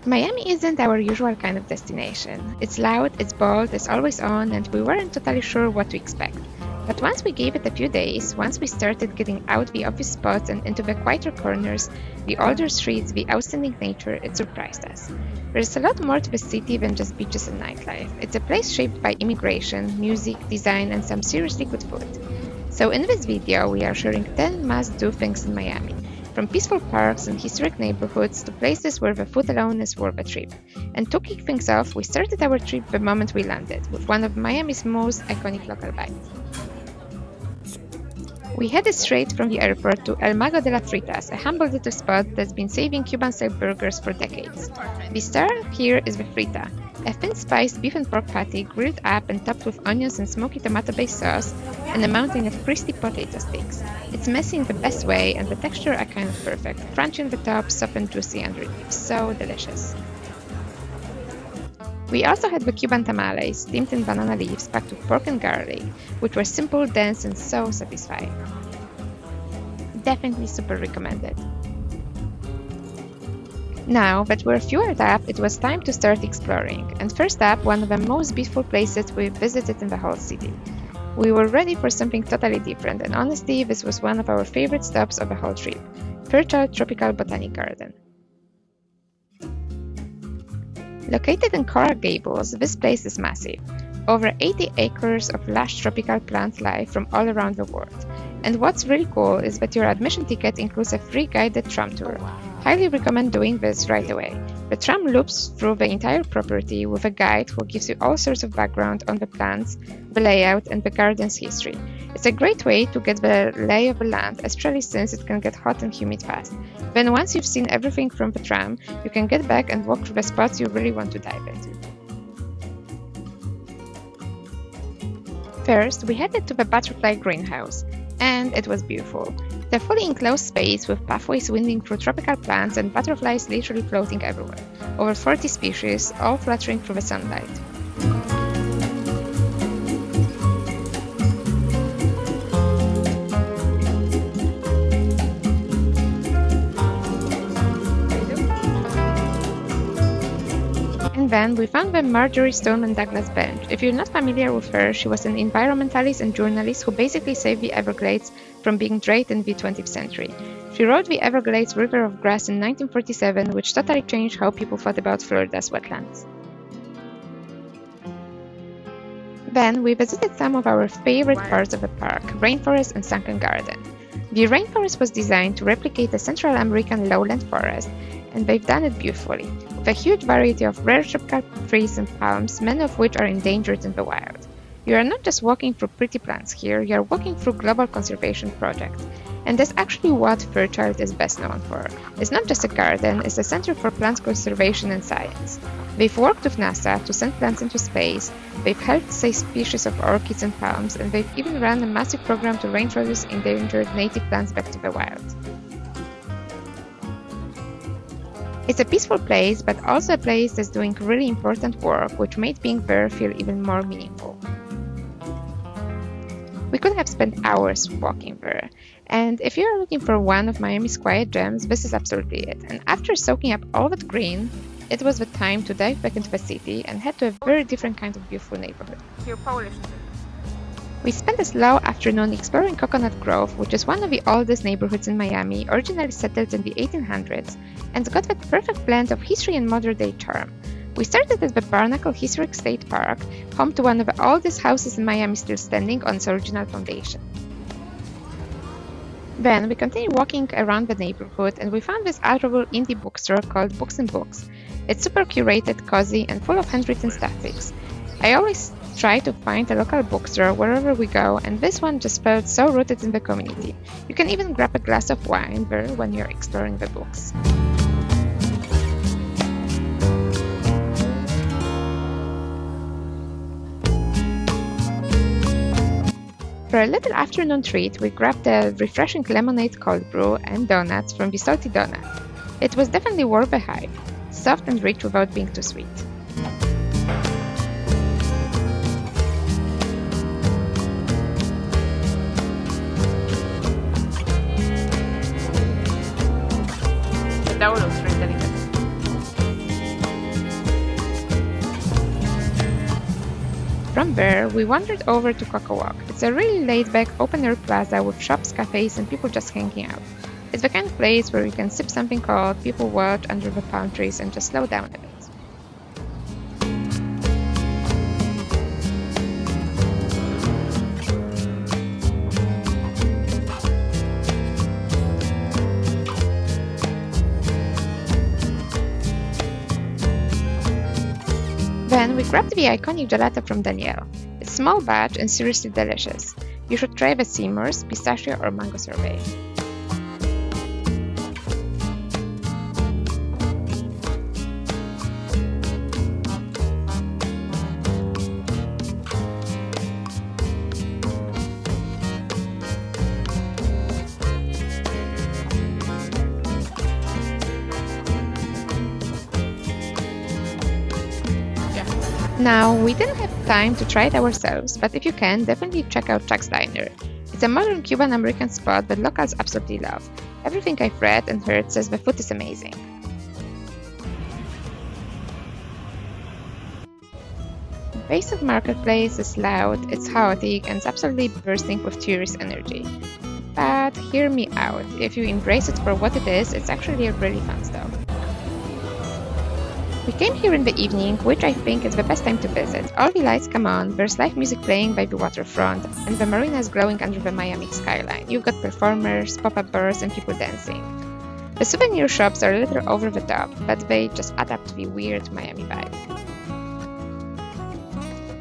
Miami isn't our usual kind of destination. It's loud, it's bold, it's always on, and we weren't totally sure what to expect. But once we gave it a few days, once we started getting out the obvious spots and into the quieter corners, the older streets, the outstanding nature, it surprised us. There's a lot more to the city than just beaches and nightlife. It's a place shaped by immigration, music, design, and some seriously good food. So in this video, we are sharing 10 must-do things in Miami. From peaceful parks and historic neighborhoods to places where the food alone is worth a trip. And to kick things off, we started our trip the moment we landed, with one of Miami's most iconic local bites. We headed straight from the airport to El Mago de las Fritas, a humble little spot that's been serving Cuban-style burgers for decades. The star here is the frita, a thin-spiced beef and pork patty grilled up and topped with onions and smoky tomato-based sauce, and a mountain of crispy potato sticks. It's messy in the best way, and the texture are kind of perfect, crunchy on the top, soft and juicy underneath. So delicious. We also had the Cuban tamales, steamed in banana leaves packed with pork and garlic, which were simple, dense, and so satisfying. Definitely super recommended. Now that we're fueled up, it was time to start exploring, and first up, one of the most beautiful places we've visited in the whole city. We were ready for something totally different, and honestly, this was one of our favorite stops of the whole trip, Fairchild Tropical Botanic Garden. Located in Coral Gables, this place is massive. Over 80 acres of lush tropical plant life from all around the world. And what's really cool is that your admission ticket includes a free guided tram tour. Highly recommend doing this right away. The tram loops through the entire property with a guide who gives you all sorts of background on the plants, the layout, and the garden's history. It's a great way to get the lay of the land, especially since it can get hot and humid fast. Then once you've seen everything from the tram, you can get back and walk through the spots you really want to dive into. First, we headed to the butterfly greenhouse, and it was beautiful. The fully enclosed space with pathways winding through tropical plants and butterflies literally floating everywhere. Over 40 species, all fluttering through the sunlight. And then we found the Marjorie Stoneman Douglas bench. If you're not familiar with her, she was an environmentalist and journalist who basically saved the Everglades from being drained in the 20th century. She wrote the Everglades River of Grass in 1947, which totally changed how people thought about Florida's wetlands. Then we visited some of our favorite parts of the park, rainforest and sunken garden. The rainforest was designed to replicate the Central American lowland forest, and they've done it beautifully, with a huge variety of rare tropical trees and palms, many of which are endangered in the wild. You are not just walking through pretty plants here, you are walking through global conservation projects. And that's actually what Fairchild is best known for. It's not just a garden, it's a center for plant conservation and science. They've worked with NASA to send plants into space, they've helped save species of orchids and palms, and they've even run a massive program to reintroduce endangered native plants back to the wild. It's a peaceful place, but also a place that's doing really important work, which made being there feel even more meaningful. We could have spent hours walking there, and if you're looking for one of Miami's quiet gems, this is absolutely it. And after soaking up all that green, it was the time to dive back into the city and head to a very different kind of beautiful neighborhood. We spent a slow afternoon exploring Coconut Grove, which is one of the oldest neighborhoods in Miami, originally settled in the 1800s, and got that perfect blend of history and modern-day charm. We started at the Barnacle Historic State Park, home to one of the oldest houses in Miami still standing on its original foundation. Then we continued walking around the neighborhood, and we found this adorable indie bookstore called Books and Books. It's super curated, cozy, and full of handwritten statics. I always try to find a local bookstore wherever we go, and this one just felt so rooted in the community. You can even grab a glass of wine there when you're exploring the books. For a little afternoon treat, we grabbed a refreshing lemonade cold brew and donuts from the Salty Donut. It was definitely worth the hype, soft and rich without being too sweet. That looks really delicious. From there, we wandered over to CocoWalk. It's a really laid-back, open-air plaza with shops, cafes, and people just hanging out. It's the kind of place where you can sip something cold, people watch under the palm trees, and just slow down a bit. Then we grabbed the iconic gelato from Danielle. It's small batch and seriously delicious. You should try the Seymour's, pistachio or mango sorbet. Now, we didn't have time to try it ourselves, but if you can, definitely check out Chuck's Diner. It's a modern Cuban-American spot that locals absolutely love. Everything I've read and heard says the food is amazing. The base of Marketplace is loud, it's chaotic, and it's absolutely bursting with tourist energy. But hear me out, if you embrace it for what it is, it's actually a really fun stop. We came here in the evening, which I think is the best time to visit. All the lights come on, there's live music playing by the waterfront, and the marina is glowing under the Miami skyline. You've got performers, pop-up bars, and people dancing. The souvenir shops are a little over the top, but they just add up to the weird Miami vibe.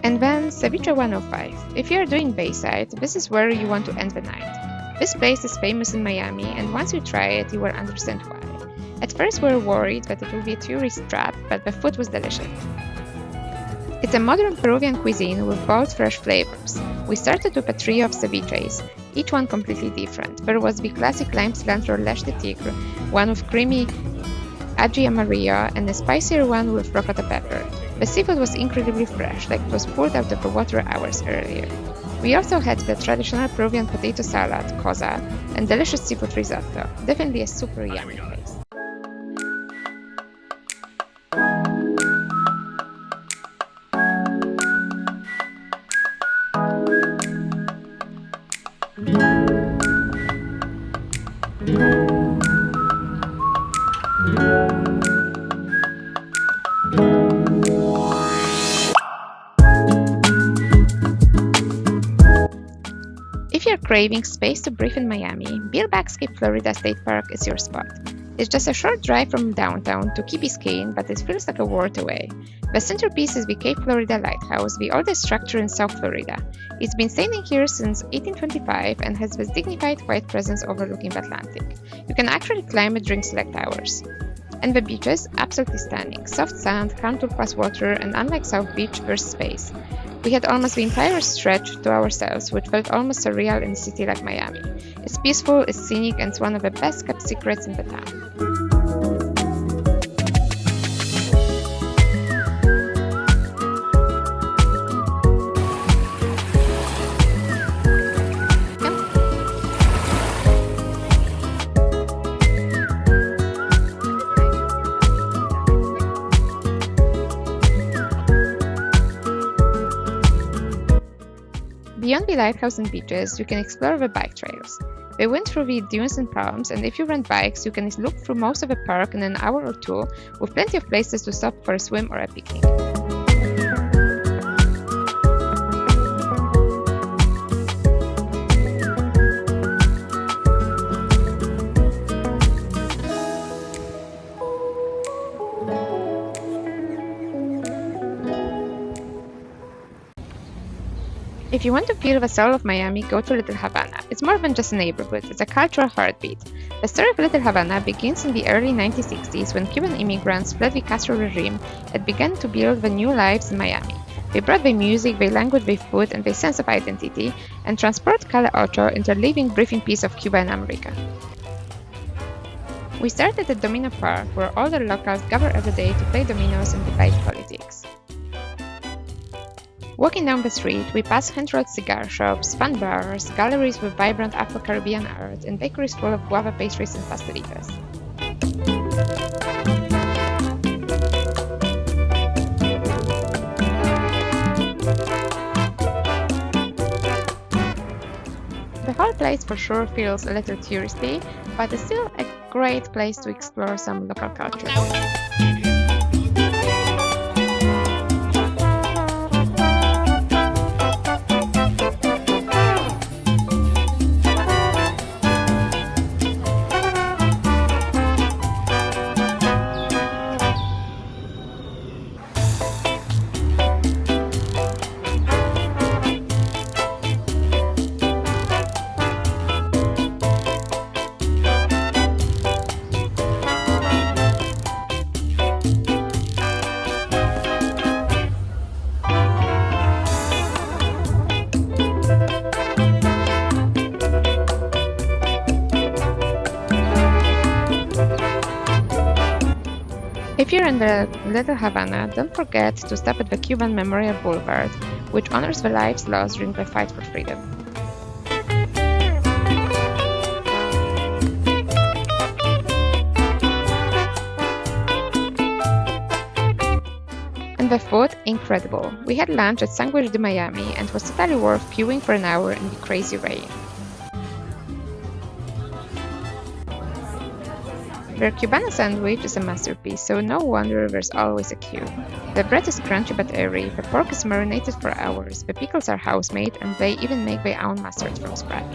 And then CVI.CHE 105. If you're doing Bayside, this is where you want to end the night. This place is famous in Miami, and once you try it, you will understand why. At first we were worried that it would be a tourist trap, but the food was delicious. It's a modern Peruvian cuisine with bold, fresh flavors. We started with a trio of ceviches, each one completely different. There was the classic lime cilantro lèche de tigre, one with creamy ají amarillo, and a spicier one with ricotta pepper. The seafood was incredibly fresh, like it was pulled out of the water hours earlier. We also had the traditional Peruvian potato salad, cosa, and delicious seafood risotto. Definitely a super yummy place. If you're craving space to breathe in Miami, Backscape Florida State Park is your spot. It's just a short drive from downtown to Key Biscayne, but it feels like a world away. The centerpiece is the Cape Florida Lighthouse, the oldest structure in South Florida. It's been standing here since 1825 and has this dignified white presence overlooking the Atlantic. You can actually climb it during select hours. And the beaches, absolutely stunning. Soft sand, calm turquoise water, and unlike South Beach, there's space. We had almost the entire stretch to ourselves, which felt almost surreal in a city like Miami. It's peaceful, it's scenic, and it's one of the best kept secrets in the town. Beyond the lighthouse and beaches, you can explore the bike trails. They went through the dunes and palms, and if you rent bikes, you can look through most of the park in an hour or two, with plenty of places to stop for a swim or a picnic. If you want to feel the soul of Miami, go to Little Havana. It's more than just a neighborhood, it's a cultural heartbeat. The story of Little Havana begins in the early 1960s when Cuban immigrants fled the Castro regime and began to build the new lives in Miami. They brought their music, their language, their food, and their sense of identity, and transport Calle Ocho into a living, breathing piece of Cuba and America. We started at Domino Park, where all the locals gather every day to play dominoes and debate politics. Walking down the street, we pass hand-rolled cigar shops, fun bars, galleries with vibrant Afro-Caribbean art, and bakeries full of guava pastries and pastelitos. place for sure feels a little touristy, but it's still a great place to explore some local culture. If you're in the Little Havana, don't forget to stop at the Cuban Memorial Boulevard, which honors the lives lost during the fight for freedom. And the food, incredible. We had lunch at Sanguich de Miami and was totally worth queuing for an hour in the crazy rain. Their Cubano sandwich is a masterpiece, so no wonder there's always a queue. The bread is crunchy but airy, the pork is marinated for hours, the pickles are house-made, and they even make their own mustard from scratch.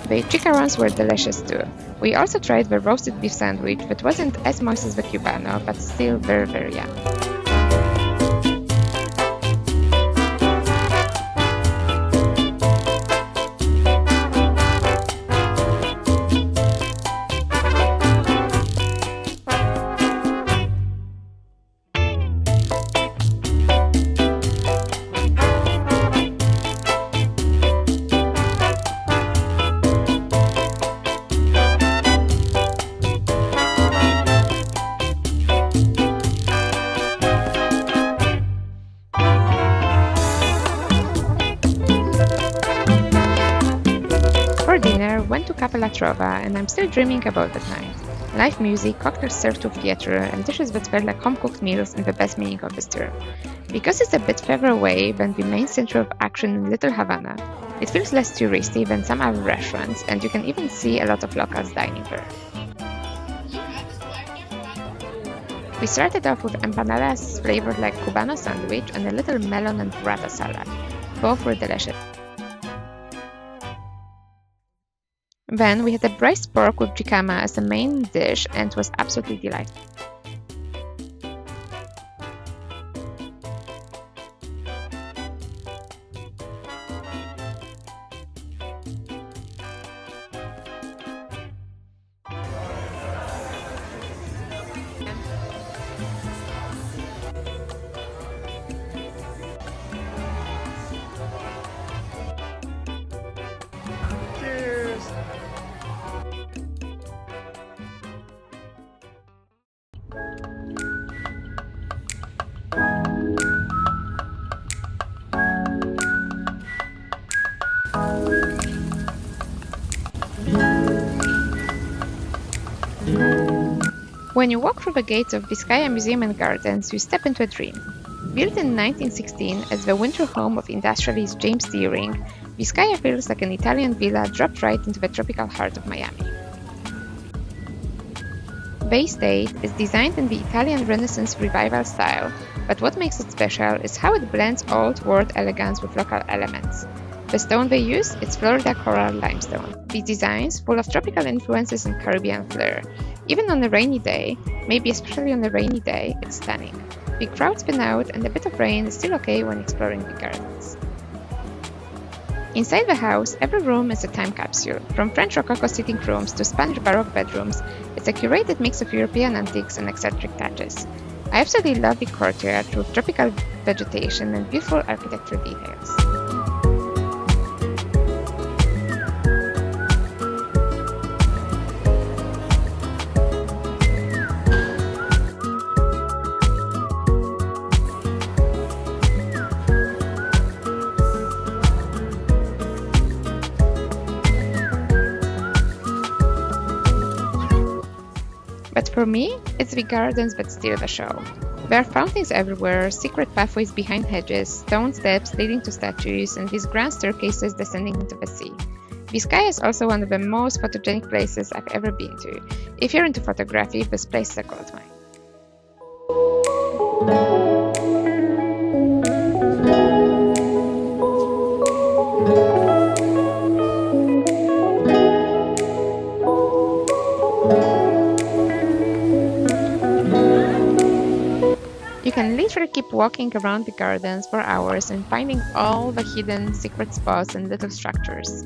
The chicharrones were delicious too. We also tried the roasted beef sandwich that wasn't as moist as the Cubano, but still very, very yummy. For dinner, went to Capella Trova, and I'm still dreaming about that night. Live music, cocktails served to theater, and dishes that felt like home-cooked meals in the best meaning of this term. Because it's a bit further away than the main center of action in Little Havana, it feels less touristy than some other restaurants, and you can even see a lot of locals dining there. We started off with empanadas flavored like Cubano sandwich and a little melon and burrata salad. Both were delicious. Then we had a braised pork with jicama as the main dish and was absolutely delightful. When you walk through the gates of Vizcaya Museum and Gardens, you step into a dream. Built in 1916 as the winter home of industrialist James Deering, Vizcaya feels like an Italian villa dropped right into the tropical heart of Miami. Bayside is designed in the Italian Renaissance Revival style, but what makes it special is how it blends old world elegance with local elements. The stone they use is Florida coral limestone. The designs, full of tropical influences and Caribbean flair. Even on a rainy day, maybe especially on a rainy day, it's stunning. The crowd's been out and a bit of rain is still okay when exploring the gardens. Inside the house, every room is a time capsule. From French Rococo sitting rooms to Spanish Baroque bedrooms, it's a curated mix of European antiques and eccentric touches. I absolutely love the courtyard with tropical vegetation and beautiful architectural details. But for me, it's the gardens that steal the show. There are fountains everywhere, secret pathways behind hedges, stone steps leading to statues, and these grand staircases descending into the sea. Vizcaya is also one of the most photogenic places I've ever been to. If you're into photography, this place is a goldmine. You can literally keep walking around the gardens for hours and finding all the hidden secret spots and little structures.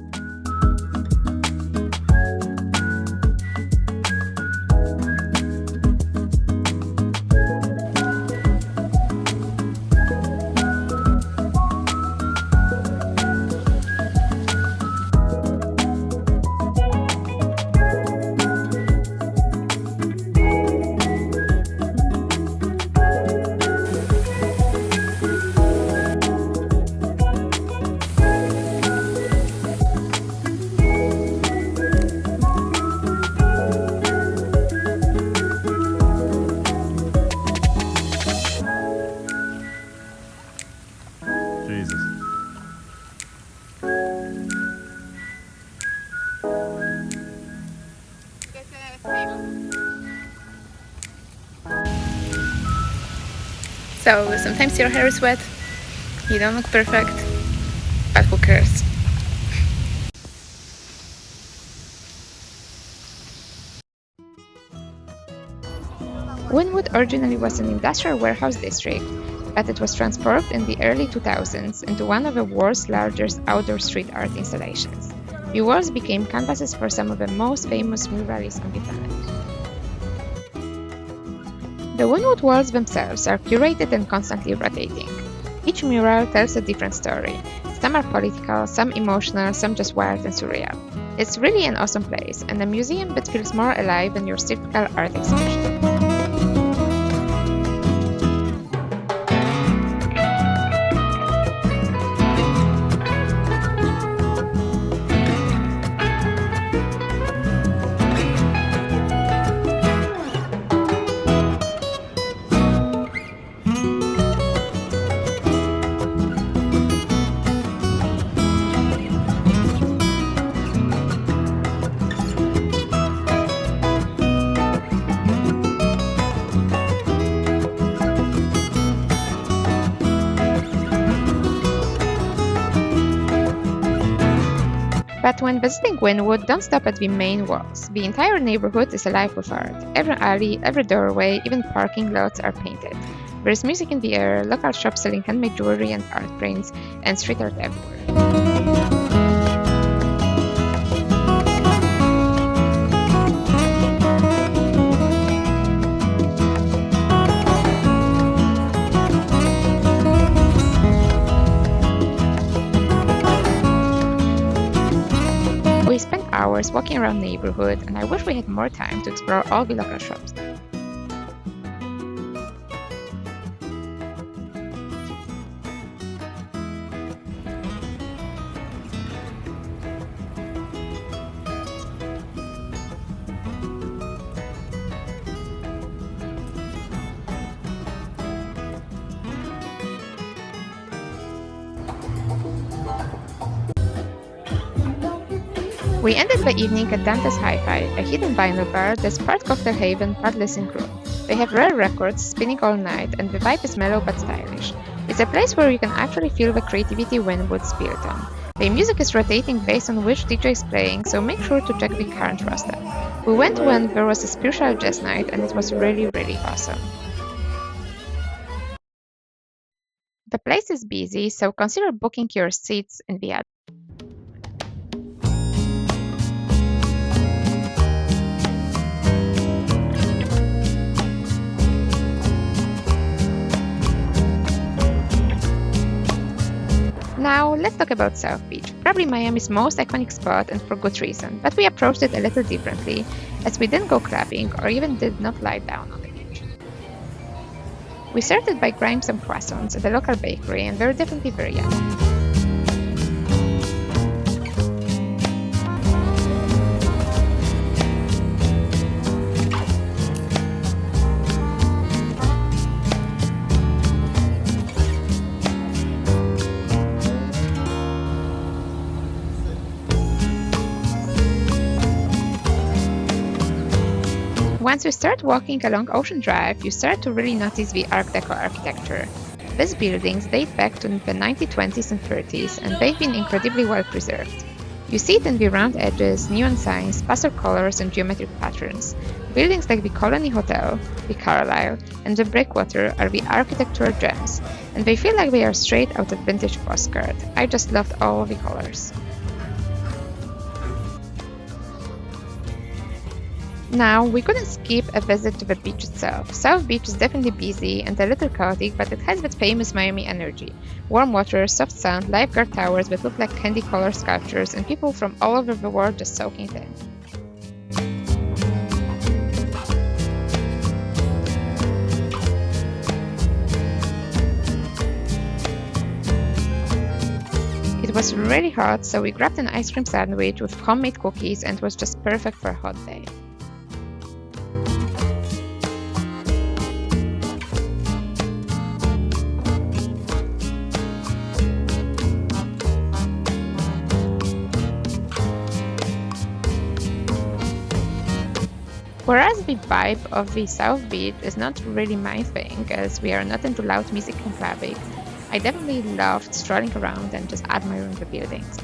So sometimes your hair is wet, you don't look perfect, but who cares? Wynwood originally was an industrial warehouse district, but it was transformed in the early 2000s into one of the world's largest outdoor street art installations. The walls became canvases for some of the most famous muralists on the planet. The Wynwood walls themselves are curated and constantly rotating. Each mural tells a different story. Some are political, some emotional, some just wild and surreal. It's really an awesome place, and a museum that feels more alive than your typical art exhibition. But when visiting Wynwood, don't stop at the main walls. The entire neighborhood is alive with art. Every alley, every doorway, even parking lots are painted. There's music in the air, local shops selling handmade jewelry and art prints, and street art everywhere. We spent hours walking around the neighborhood, and I wish we had more time to explore all the local shops. We ended the evening at Dante's HiFi, a hidden vinyl bar that's part cocktail haven, part listening room. They have rare records spinning all night, and the vibe is mellow but stylish. It's a place where you can actually feel the creativity Wynwood's built on. The music is rotating based on which DJ is playing, so make sure to check the current roster. We went when there was a spiritual jazz night, and it was really awesome. The place is busy, so consider booking your seats in the Now, let's talk about South Beach, probably Miami's most iconic spot, and for good reason, but we approached it a little differently, as we didn't go clubbing or even did not lie down on the beach. We started by grabbing some croissants at a local bakery, and they're definitely very yummy. Once you start walking along Ocean Drive, you start to really notice the Art Deco architecture. These buildings date back to the 1920s and 30s, and they've been incredibly well preserved. You see it in the round edges, neon signs, pastel colors, and geometric patterns. Buildings like the Colony Hotel, the Carlisle, and the Breakwater are the architectural gems, and they feel like they are straight out of vintage postcard. I just loved all of the colors. Now, we couldn't skip a visit to the beach itself. South Beach is definitely busy and a little chaotic, but it has that famous Miami energy. Warm water, soft sand, lifeguard towers that look like candy-colored sculptures, and people from all over the world just soaking it in. It was really hot, so we grabbed an ice cream sandwich with homemade cookies, and it was just perfect for a hot day. Whereas the vibe of the South Beach is not really my thing, as we are not into loud music and clubbing, I definitely loved strolling around and just admiring the buildings.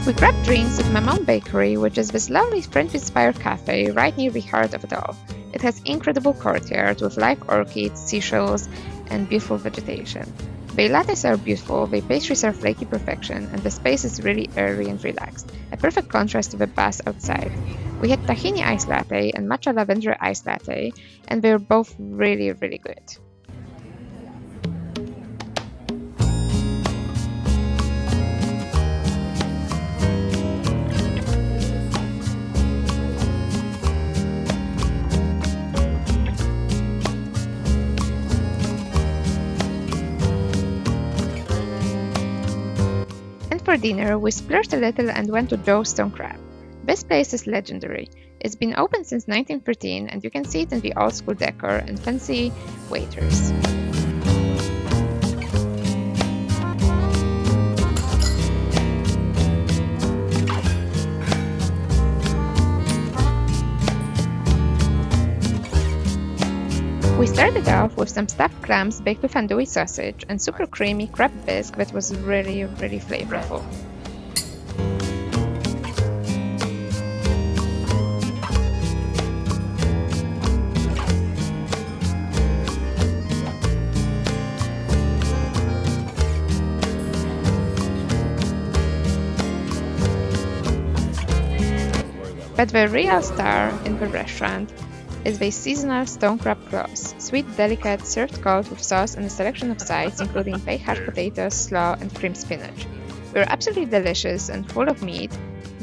We grabbed drinks at Mamon Bakery, which is this lovely French-inspired cafe right near the heart of it all. It has incredible courtyard with live orchids, seashells, and beautiful vegetation. The lattes are beautiful, the pastries are flaky perfection, and the space is really airy and relaxed, a perfect contrast to the buzz outside. We had tahini iced latte and matcha lavender iced latte, and they were both really good. For dinner, we splurged a little and went to Joe's Stone Crab. This place is legendary. It's been open since 1913, and you can see it in the old school decor and fancy waiters. We started off with some stuffed clams baked with andouille sausage and super creamy crab bisque that was really flavorful. But the real star in the restaurant is the seasonal stone crab claws, sweet, delicate, served cold with sauce and a selection of sides including baked hashed potatoes, slaw, and cream spinach. They were absolutely delicious and full of meat,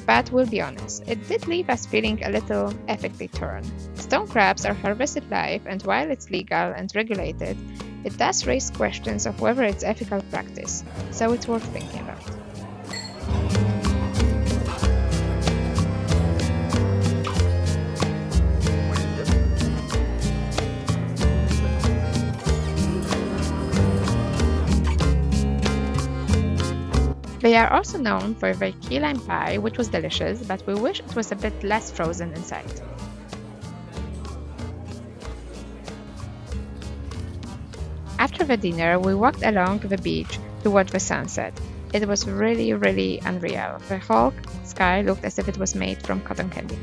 but we'll be honest, it did leave us feeling a little ethically torn. Stone crabs are harvested live, and while it's legal and regulated, it does raise questions of whether it's ethical practice, so it's worth thinking about. They are also known for their key lime pie, which was delicious, but we wish it was a bit less frozen inside. After the dinner, we walked along the beach to watch the sunset. It was really unreal. The whole sky looked as if it was made from cotton candy.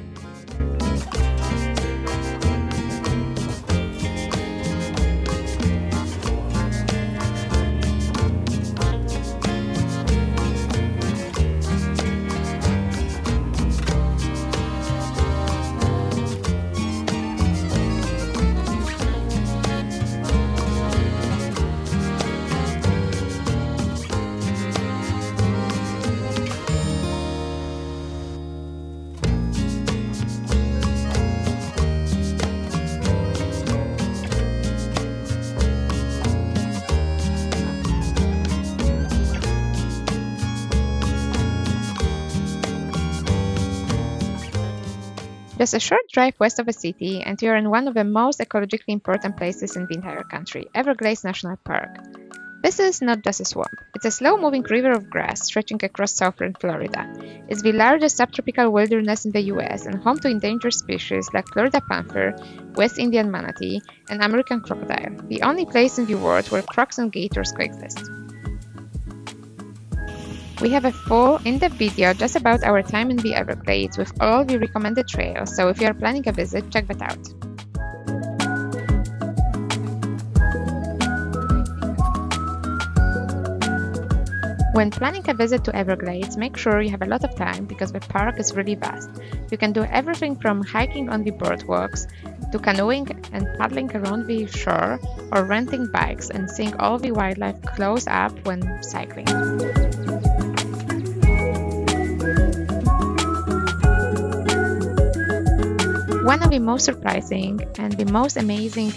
Just a short drive west of the city, and you're in one of the most ecologically important places in the entire country, Everglades National Park. This is not just a swamp. It's a slow-moving river of grass stretching across southern Florida. It's the largest subtropical wilderness in the US and home to endangered species like Florida panther, West Indian manatee, and American crocodile, the only place in the world where crocs and gators coexist. We have a full, in-depth video just about our time in the Everglades with all the recommended trails, so if you are planning a visit, check that out. When planning a visit to Everglades, make sure you have a lot of time because the park is really vast. You can do everything from hiking on the boardwalks to canoeing and paddling around the shore, or renting bikes and seeing all the wildlife close up when cycling. One of the most surprising and the most amazing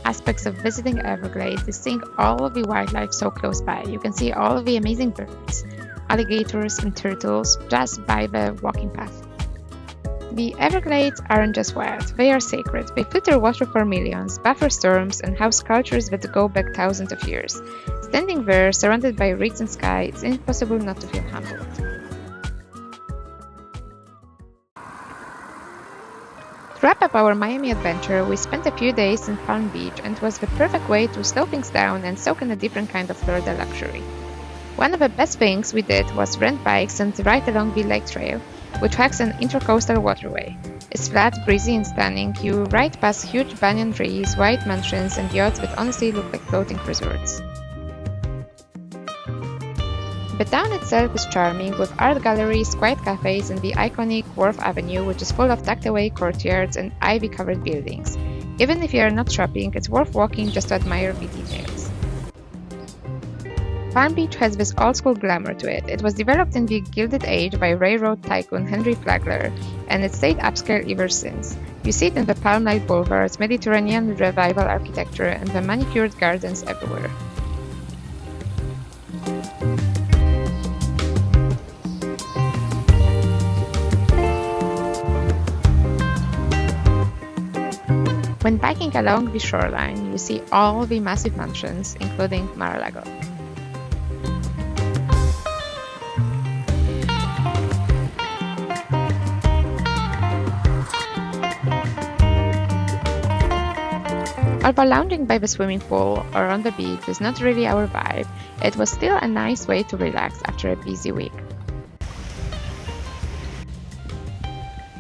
aspects of visiting Everglades is seeing all of the wildlife so close by. You can see all of the amazing birds, alligators and turtles just by the walking path. The Everglades aren't just wild, they are sacred. They filter water for millions, buffer storms, and house cultures that go back thousands of years. Standing there, surrounded by reeds and sky, it's impossible not to feel humbled. To wrap up our Miami adventure, we spent a few days in Palm Beach, and it was the perfect way to slow things down and soak in a different kind of Florida luxury. One of the best things we did was rent bikes and ride along the lake trail, which hugs an intercoastal waterway. It's flat, breezy and stunning. You ride past huge banyan trees, white mansions and yachts that honestly look like floating resorts. The town itself is charming, with art galleries, quiet cafes, and the iconic Wharf Avenue, which is full of tucked-away courtyards and ivy-covered buildings. Even if you are not shopping, it's worth walking just to admire the details. Palm Beach has this old-school glamour to it. It was developed in the Gilded Age by railroad tycoon Henry Flagler, and it's stayed upscale ever since. You see it in the palm-lined boulevards, Mediterranean revival architecture, and the manicured gardens everywhere. When biking along the shoreline, you see all the massive mansions, including Mar-a-Lago. Although lounging by the swimming pool or on the beach is not really our vibe, it was still a nice way to relax after a busy week.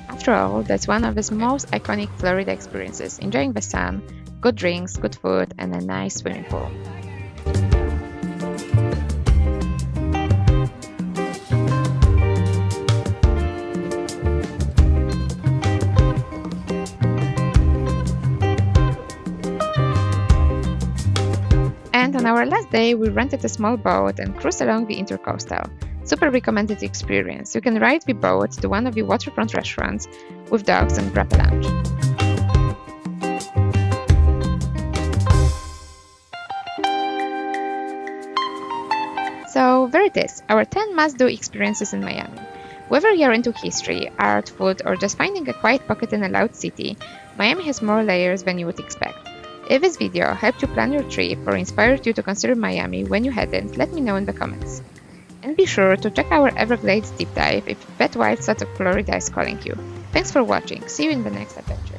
After all, that's one of the most iconic Florida experiences, enjoying the sun, good drinks, good food, and a nice swimming pool. And on our last day, we rented a small boat and cruised along the Intercoastal. Super recommended experience. You can ride the boat to one of the waterfront restaurants with dogs and grab a lunch. So there it is, our 10 must-do experiences in Miami. Whether you're into history, art, food, or just finding a quiet pocket in a loud city, Miami has more layers than you would expect. If this video helped you plan your trip or inspired you to consider Miami when you hadn't, let me know in the comments. And be sure to check our Everglades deep dive if that wild side of Florida is calling you. Thanks for watching, see you in the next adventure.